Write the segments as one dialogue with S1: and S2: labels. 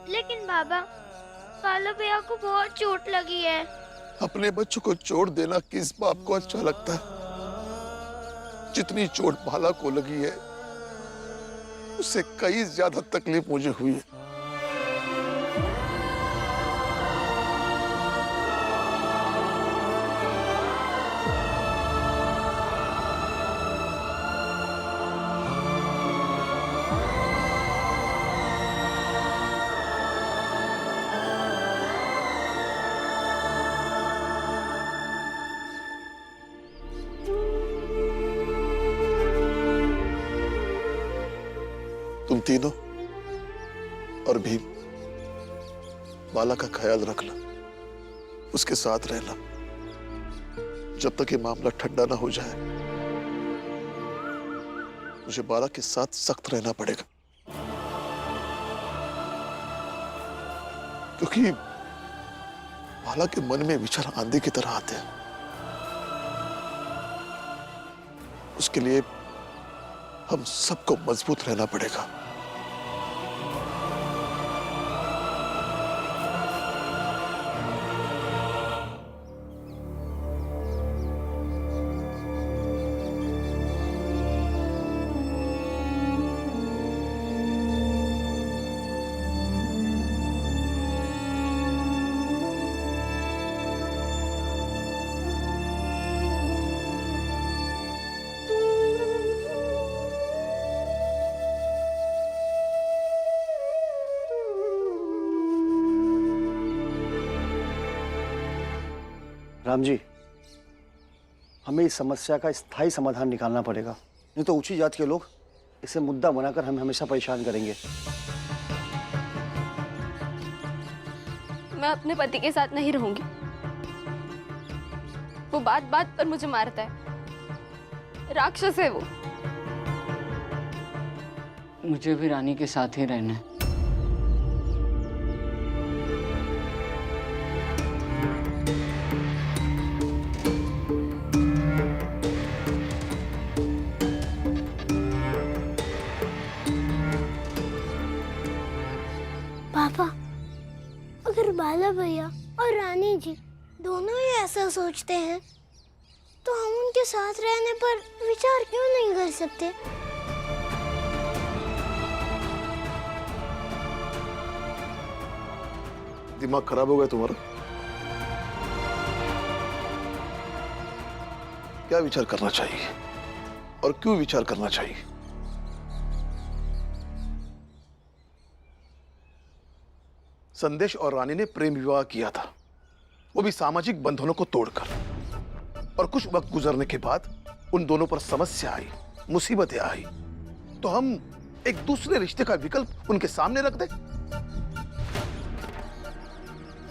S1: लेकिन बाबा, काला भैया को बहुत चोट लगी है।
S2: अपने बच्चों को चोट देना किस बाप को अच्छा लगता है? जितनी चोट बाला को लगी है उससे कई ज्यादा तकलीफ मुझे हुई है। तुम तीनों और भीम बाला का ख्याल रखना, उसके साथ रहना जब तक ये मामला ठंडा ना हो जाए। मुझे बाला के साथ सख्त रहना पड़ेगा, क्योंकि बाला के मन में विचार आंधी की तरह आते हैं। उसके लिए हम सबको मजबूत रहना पड़ेगा।
S3: राम जी, हमें इस समस्या का स्थायी समाधान निकालना पड़ेगा, नहीं तो ऊंची जात के लोग इसे मुद्दा बनाकर हमें हमेशा परेशान करेंगे।
S4: मैं अपने पति के साथ नहीं रहूंगी। वो बात बात पर मुझे मारता है, राक्षस है वो।
S5: मुझे भी रानी के साथ ही रहना है।
S1: पापा, अगर बाला भैया और रानी जी दोनों ही ऐसा सोचते हैं तो हम उनके साथ रहने पर विचार क्यों नहीं कर सकते?
S2: दिमाग खराब हो गया तुम्हारा? क्या विचार करना चाहिए और क्यों विचार करना चाहिए? संदेश और रानी ने प्रेम विवाह किया था, वो भी सामाजिक बंधनों को तोड़कर। और कुछ वक्त गुजरने के बाद उन दोनों पर समस्या आई, मुसीबतें आई, तो हम एक दूसरे रिश्ते का विकल्प उनके सामने रख दें?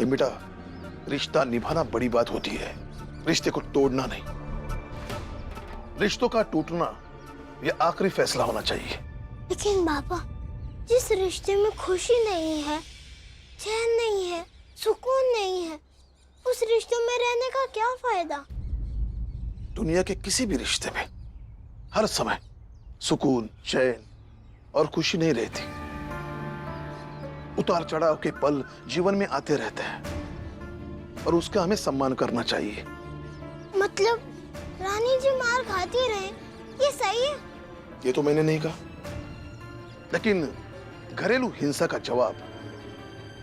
S2: बेटा, रिश्ता निभाना बड़ी बात होती है, रिश्ते को तोड़ना नहीं। रिश्तों का टूटना यह आखिरी फैसला होना चाहिए।
S1: लेकिन पापा, जिस रिश्ते में खुशी नहीं है, चैन नहीं है, सुकून नहीं है, उस रिश्ते में रहने का क्या फायदा?
S2: दुनिया के किसी भी रिश्ते में हर समय सुकून, चैन और खुशी नहीं रहती। उतार चढ़ाव के पल जीवन में आते रहते हैं और उसका हमें सम्मान करना चाहिए।
S1: मतलब रानी जी मार खाती रहे, ये सही है?
S2: ये तो मैंने नहीं कहा, लेकिन घरेलू हिंसा का जवाब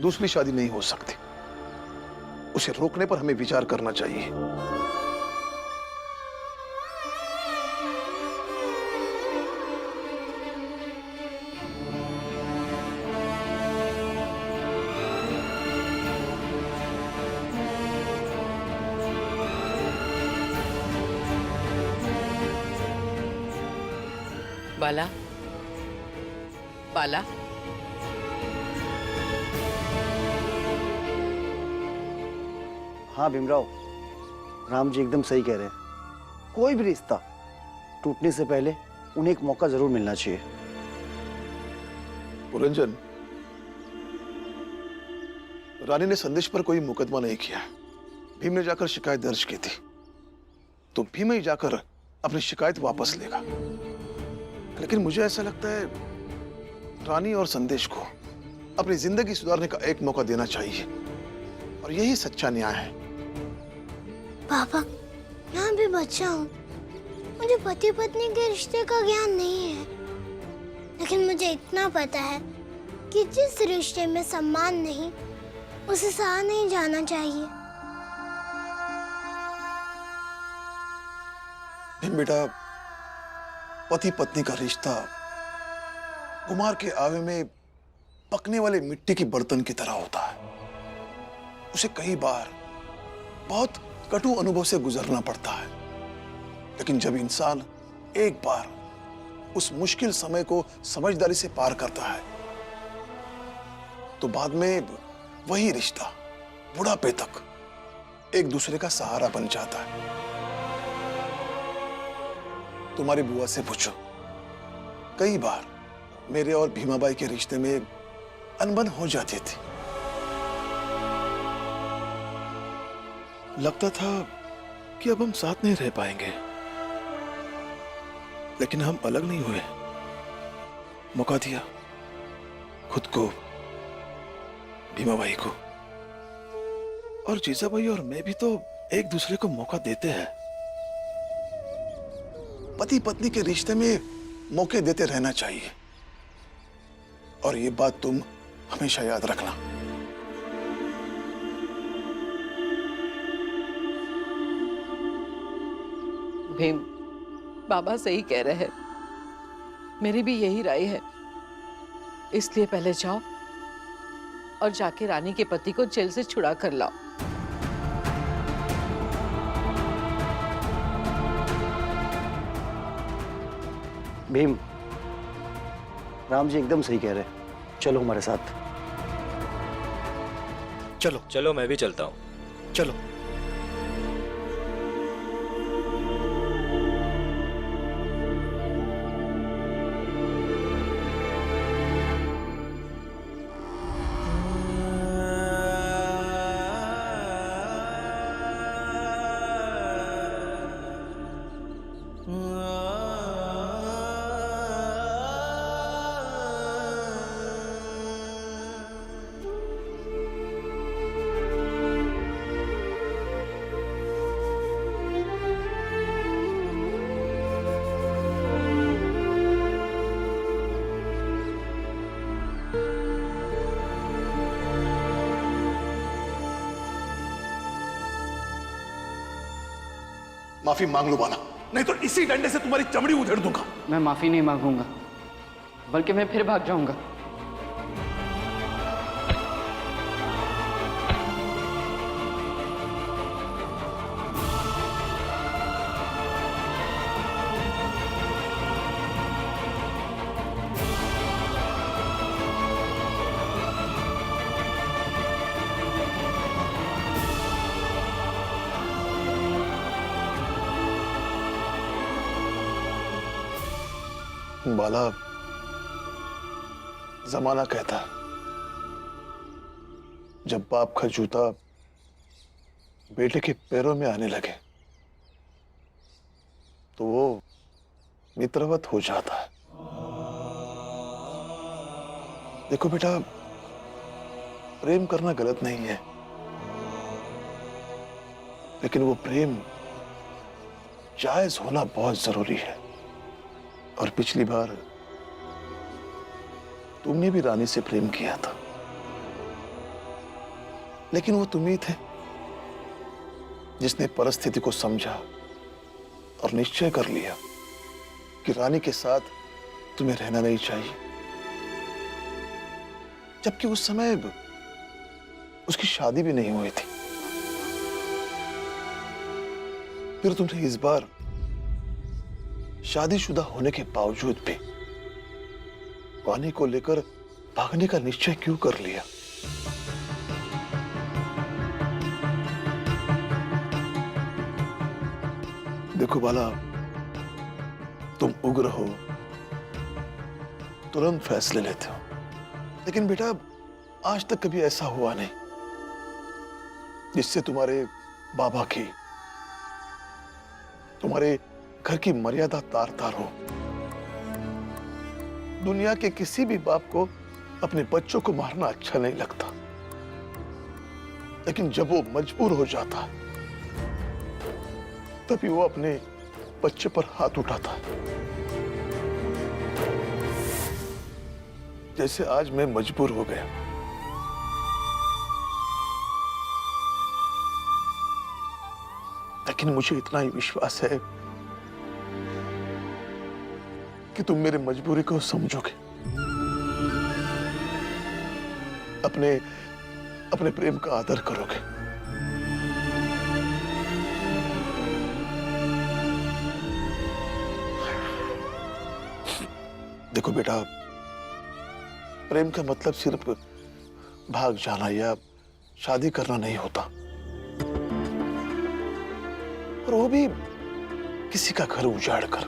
S2: दूसरी शादी नहीं हो सकती। उसे रोकने पर हमें विचार करना चाहिए।
S6: बाला, बाला,
S3: हाँ भीमराव, राम जी एकदम सही कह रहे हैं। कोई भी रिश्ता टूटने से पहले उन्हें एक मौका जरूर मिलना चाहिए।
S2: पुरंजन, रानी ने संदेश पर कोई मुकदमा नहीं किया। भीम ने जाकर शिकायत दर्ज की थी, तो भीम ही जाकर अपनी शिकायत वापस लेगा। लेकिन मुझे ऐसा लगता है रानी और संदेश को अपनी जिंदगी सुधारने का एक मौका देना चाहिए, और यही सच्चा न्याय है।
S1: पापा, मैं भी बच्चा हूँ, मुझे पति पत्नी के रिश्ते का ज्ञान नहीं है, लेकिन मुझे इतना पता है कि जिस रिश्ते में सम्मान नहीं, उसे सहा नहीं जाना चाहिए।
S2: बेटा, पति पत्नी का रिश्ता कुमार के आवे में पकने वाले मिट्टी की बर्तन की तरह होता है। उसे कई बार बहुत कटु अनुभव से गुजरना पड़ता है, लेकिन जब इंसान एक बार उस मुश्किल समय को समझदारी से पार करता है, तो बाद में वही रिश्ता बुढ़ापे तक एक दूसरे का सहारा बन जाता है। तुम्हारी बुआ से पूछो, कई बार मेरे और भीमाबाई के रिश्ते में अनबन हो जाती थी। लगता था कि अब हम साथ नहीं रह पाएंगे, लेकिन हम अलग नहीं हुए। मौका दिया खुद को, भीमाबाई को, और जीजाबाई और मैं भी तो एक दूसरे को मौका देते हैं। पति पत्नी के रिश्ते में मौके देते रहना चाहिए, और ये बात तुम हमेशा याद रखना।
S6: भीम, बाबा सही कह रहे हैं, मेरी भी यही राय है। इसलिए पहले जाओ और जाके रानी के पति को जेल से छुड़ा कर लाओ।
S3: भीम, राम जी एकदम सही कह रहे हैं, चलो हमारे साथ।
S2: चलो
S7: चलो मैं भी चलता हूँ।
S2: चलो। माफी मांग लो बाला, नहीं तो इसी डंडे से तुम्हारी चमड़ी उधेड़ दूंगा।
S5: मैं माफी नहीं मांगूंगा, बल्कि मैं फिर भाग जाऊंगा।
S2: बाला, जमाना कहता है, जब बाप का जूता बेटे के पैरों में आने लगे तो वो मित्रवत हो जाता है। देखो बेटा, प्रेम करना गलत नहीं है, लेकिन वो प्रेम जायज होना बहुत जरूरी है। और पिछली बार तुमने भी रानी से प्रेम किया था, लेकिन वो तुम ही थे जिसने परिस्थिति को समझा और निश्चय कर लिया कि रानी के साथ तुम्हें रहना नहीं चाहिए, जबकि उस समय उसकी शादी भी नहीं हुई थी। फिर तुमने इस बार शादीशुदा होने के बावजूद भी रानी को लेकर भागने का निश्चय क्यों कर लिया? देखो बाला, तुम उग्र हो, तुरंत फैसले लेते हो, लेकिन बेटा आज तक कभी ऐसा हुआ नहीं जिससे तुम्हारे बाबा की, तुम्हारे घर की मर्यादा तार तार हो। दुनिया के किसी भी बाप को अपने बच्चों को मारना अच्छा नहीं लगता, लेकिन जब वो मजबूर हो जाता तभी वो अपने बच्चे पर हाथ उठाता है। जैसे आज मैं मजबूर हो गया। लेकिन मुझे इतना ही विश्वास है कि तुम मेरी मजबूरी को समझोगे, अपने अपने प्रेम का आदर करोगे। देखो बेटा, प्रेम का मतलब सिर्फ भाग जाना या शादी करना नहीं होता, और वो भी किसी का घर उजाड़ कर।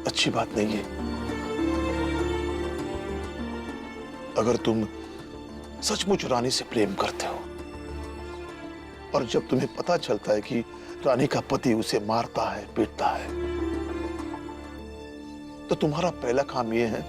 S2: अच्छी बात नहीं है। अगर तुम सचमुच रानी से प्रेम करते हो और जब तुम्हें पता चलता है कि रानी का पति उसे मारता है, पीटता है, तो तुम्हारा पहला काम यह है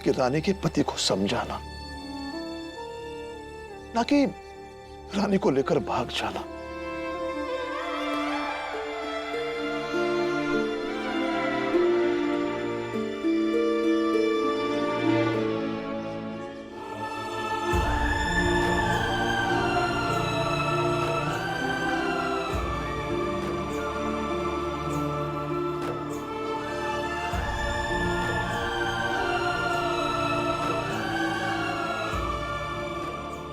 S2: कि रानी के पति को समझाना, ना कि रानी को लेकर भाग जाना।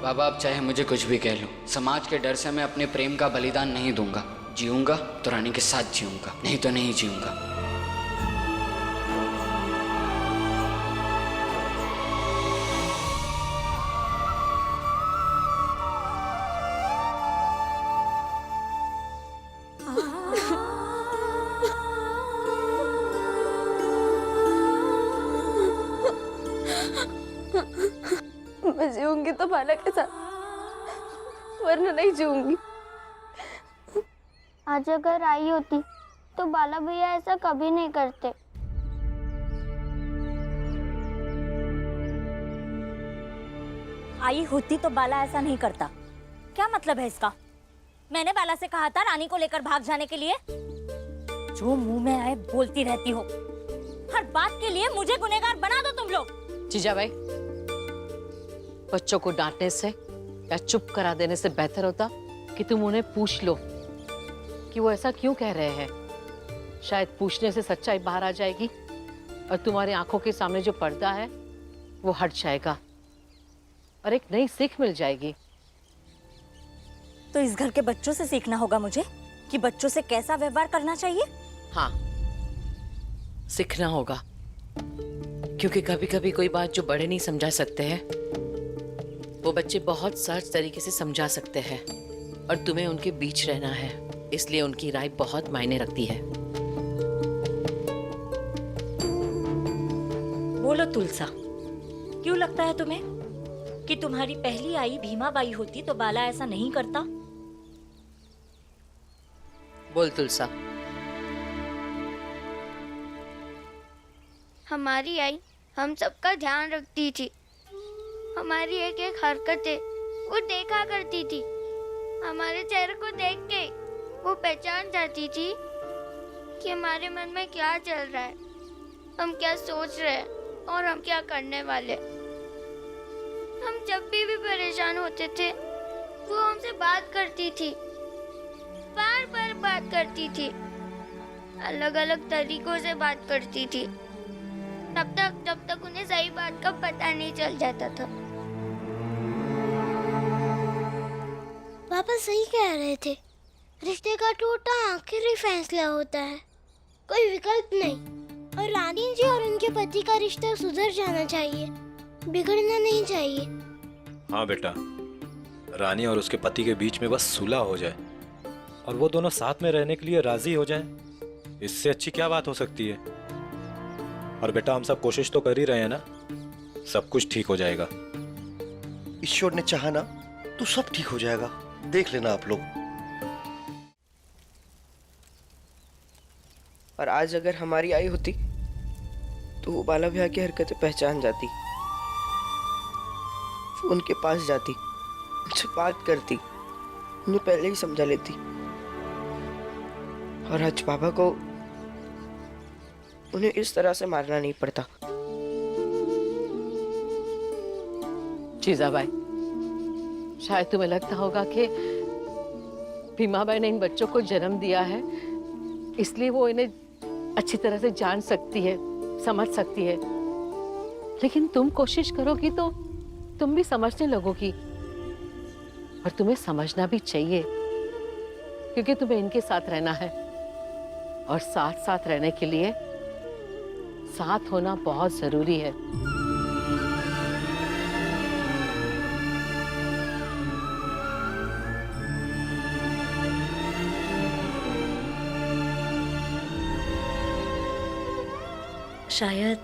S5: बाबा, अब चाहे मुझे कुछ भी कह लो, समाज के डर से मैं अपने प्रेम का बलिदान नहीं दूंगा। जीऊंगा तो रानी के साथ जीऊंगा, नहीं तो नहीं जीऊंगा।
S4: मैं जीऊंगी तो बाला के साथ, वरना नहीं जीऊंगी।
S1: आज अगर आई होती तो बाला भैया ऐसा कभी नहीं करते।
S8: आई होती तो बाला ऐसा नहीं करता। क्या मतलब है इसका? मैंने बाला से कहा था रानी को लेकर भाग जाने के लिए। जो मुंह में आए बोलती रहती हो। हर बात के लिए मुझे गुनहगार बना दो तुम लोग।
S6: जीजा भाई, बच्चों को डांटने से या चुप करा देने से बेहतर होता कि तुम उन्हें पूछ लो कि वो ऐसा क्यों कह रहे हैं। शायद पूछने से सच्चाई बाहर आ जाएगी और तुम्हारी आंखों के सामने जो पर्दा है वो हट जाएगा और एक नई सीख मिल जाएगी।
S8: तो इस घर के बच्चों से सीखना होगा मुझे कि बच्चों से कैसा व्यवहार करना चाहिए।
S6: हाँ, सीखना होगा, क्योंकि कभी कभी कोई बात जो बड़े नहीं समझा सकते हैं वो बच्चे बहुत सहज तरीके से समझा सकते हैं, और तुम्हें उनके बीच रहना है, इसलिए उनकी राय बहुत मायने रखती है।
S8: बोलो तुलसा, क्यों लगता है तुम्हें कि तुम्हारी पहली आई भीमाबाई होती तो बाला ऐसा नहीं करता?
S6: बोल तुलसा।
S1: हमारी आई हम सबका ध्यान रखती थी। हमारी एक एक हरकतें वो देखा करती थी। हमारे चेहरे को देख के वो पहचान जाती थी कि हमारे मन में क्या चल रहा है, हम क्या सोच रहे हैं और हम क्या करने वाले। हम जब भी परेशान होते थे वो हमसे बात करती थी, बार बार बात करती थी, अलग अलग तरीकों से बात करती थी, तब तक जब तक उन्हें सही बात का पता नहीं चल जाता था। पापा सही कह रहे थे, रिश्ते का टूटना आखिरी फैसला होता है, कोई विकल्प नहीं। और रानी जी और उनके पति का रिश्ता सुधर जाना चाहिए, बिगड़ना नहीं चाहिए।
S7: हाँ बेटा, रानी और उसके पति के बीच में बस सुलह हो जाए और वो दोनों साथ में रहने के लिए राजी हो जाएं, इससे अच्छी क्या बात हो सकती है। और बेटा, हम सब कोशिश तो कर ही रहे हैं ना, सब कुछ ठीक हो जाएगा।
S3: ईश्वर ने चाहा ना तो सब ठीक हो जाएगा, देख लेना आप लोग।
S9: और आज अगर हमारी आई होती तो वो बाला भैया की हरकतें पहचान जाती, वो उनके पास जाती, उनसे बात करती, उन्हें पहले ही समझा लेती। और आज बाबा को उन्हें इस तरह से मारना नहीं पड़ता।
S6: जीजाबाई, शायद तुम्हें लगता होगा कि भीमाबाई ने इन बच्चों को जन्म दिया है, इसलिए वो इन्हें अच्छी तरह से जान सकती है, समझ सकती है। लेकिन तुम कोशिश करोगी तो तुम भी समझने लगोगी, और तुम्हें समझना भी चाहिए, क्योंकि तुम्हें इनके साथ रहना है, और साथ साथ रहने के लिए साथ होना बहुत जरूरी है।
S8: शायद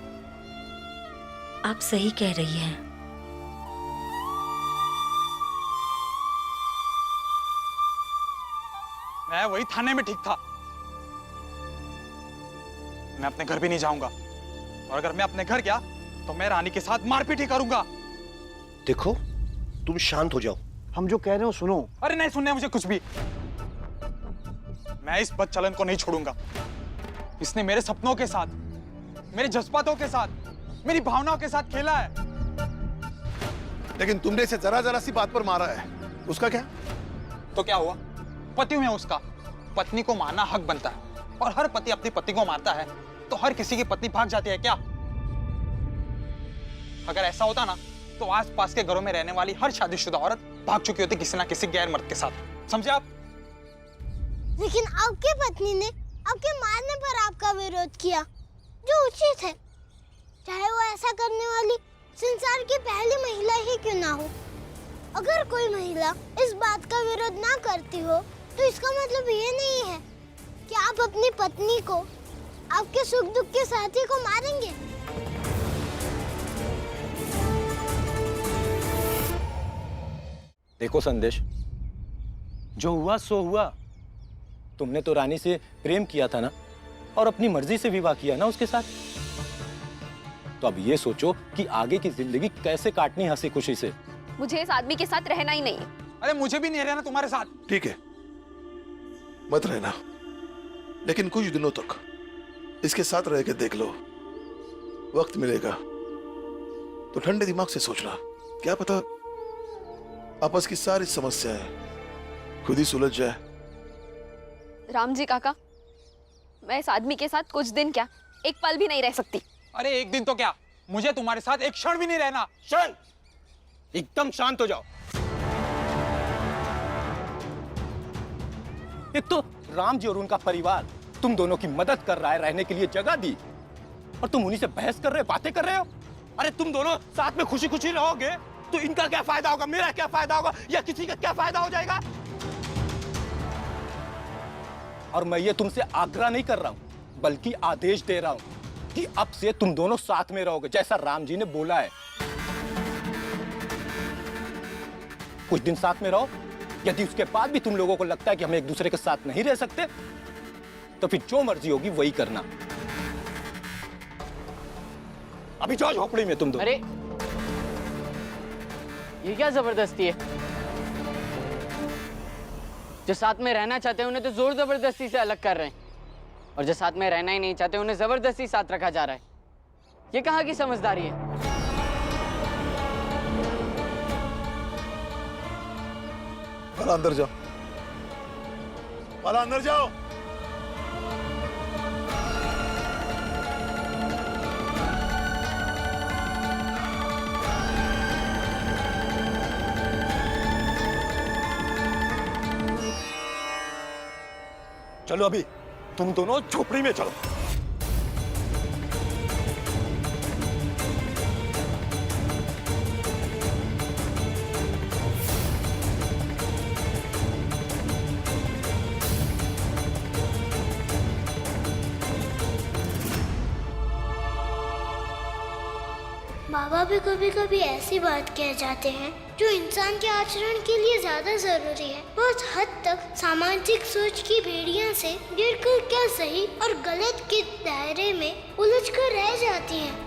S8: आप सही कह रही हैं।
S10: मैं वही थाने में ठीक था। मैं अपने घर भी नहीं जाऊंगा, और अगर मैं अपने घर गया तो मैं रानी के साथ मारपीट ही करूंगा।
S3: देखो, तुम शांत हो जाओ, हम जो कह रहे हो सुनो।
S10: अरे नहीं सुनने मुझे कुछ भी। मैं इस बदचलन को नहीं छोड़ूंगा। इसने मेरे सपनों के साथ, मेरे जज्बातों के साथ, मेरी भावनाओं के साथ खेला है।
S2: लेकिन तुमने इसे जरा जरा सी बात पर मारा है, उसका क्या?
S10: तो क्या हुआ? पति हूं मैं उसका। पत्नी को मारना हक बनता है, और हर पति अपनी पत्नी को मारता है तो हर किसी की पत्नी भाग जाती है क्या? अगर ऐसा होता ना तो आसपास के घरों में रहने वाली हर शादीशुदा औरत भाग चुकी होती किसी ना किसी गैर मर्द के साथ। समझे आप?
S1: लेकिन आपकी पत्नी ने आपके मारने पर आपका विरोध किया, जो उचित है, चाहे वो ऐसा करने वाली संसार की पहली महिला ही क्यों ना हो। अगर कोई महिला इस बात का विरोध ना करती हो तो इसका मतलब ये नहीं है कि आप अपनी पत्नी को, आपके सुख दुख के साथी को मारेंगे।
S7: देखो संदेश, जो हुआ सो हुआ। तुमने तो रानी से प्रेम किया था ना, और अपनी मर्जी से विवाह किया ना उसके साथ। तो अब ये सोचो कि आगे की जिंदगी कैसे काटनी हंसी खुशी से।
S4: मुझे इस आदमी के साथ रहना ही नहीं है।
S10: अरे मुझे भी नहीं रहना तुम्हारे साथ।
S2: ठीक है, मत रहना, लेकिन कुछ दिनों तक इसके साथ रह के देख लो। वक्त मिलेगा तो ठंडे दिमाग से सोचना, क्या पता आपस की सारी समस्याएं खुद ही सुलझ जाए।
S4: राम जी काका, मैं इस आदमी के साथ कुछ दिन क्या, एक पल भी नहीं रह सकती।
S10: अरे एक दिन तो क्या, मुझे तुम्हारे साथ एक क्षण भी नहीं रहना।
S3: शांत, एकदम शांत हो जाओ।
S7: एक तो राम जी और उनका परिवार तुम दोनों की मदद कर रहा है, रहने के लिए जगह दी, और तुम उन्हीं से बहस कर रहे हो, बातें कर रहे हो।
S3: अरे तुम दोनों साथ में खुशी खुशी रहोगे तो इनका क्या फायदा होगा, मेरा क्या फायदा होगा, या किसी का क्या फायदा हो जाएगा?
S7: और मैं ये तुमसे आग्रह नहीं कर रहा हूं, बल्कि आदेश दे रहा हूं कि अब से तुम दोनों साथ में रहोगे, जैसा राम जी ने बोला है। कुछ दिन साथ में रहो। यदि उसके बाद भी तुम लोगों को लगता है कि हम एक दूसरे के साथ नहीं रह सकते, तो फिर जो मर्जी होगी वही करना। अभी जाओ झोपड़ी में तुम दो।
S5: अरे ये क्या जबरदस्ती है? जो साथ में रहना चाहते हैं उन्हें तो जोर जबरदस्ती से अलग कर रहे हैं, और जो साथ में रहना ही नहीं चाहते उन्हें जबरदस्ती साथ रखा जा रहा है। ये कहाँ की समझदारी है?
S2: वाला अंदर जाओ, वाला अंदर जाओ।
S3: चलो अभी तुम दोनों झोपड़ी में चलो।
S1: बाबा भी कभी कभी ऐसी बात कह जाते हैं जो इंसान के आचरण के लिए ज्यादा जरूरी है। बहुत हद तक सामाजिक सोच की भेड़िया से गिरकर क्या सही और गलत के दायरे में उलझकर रह जाती हैं।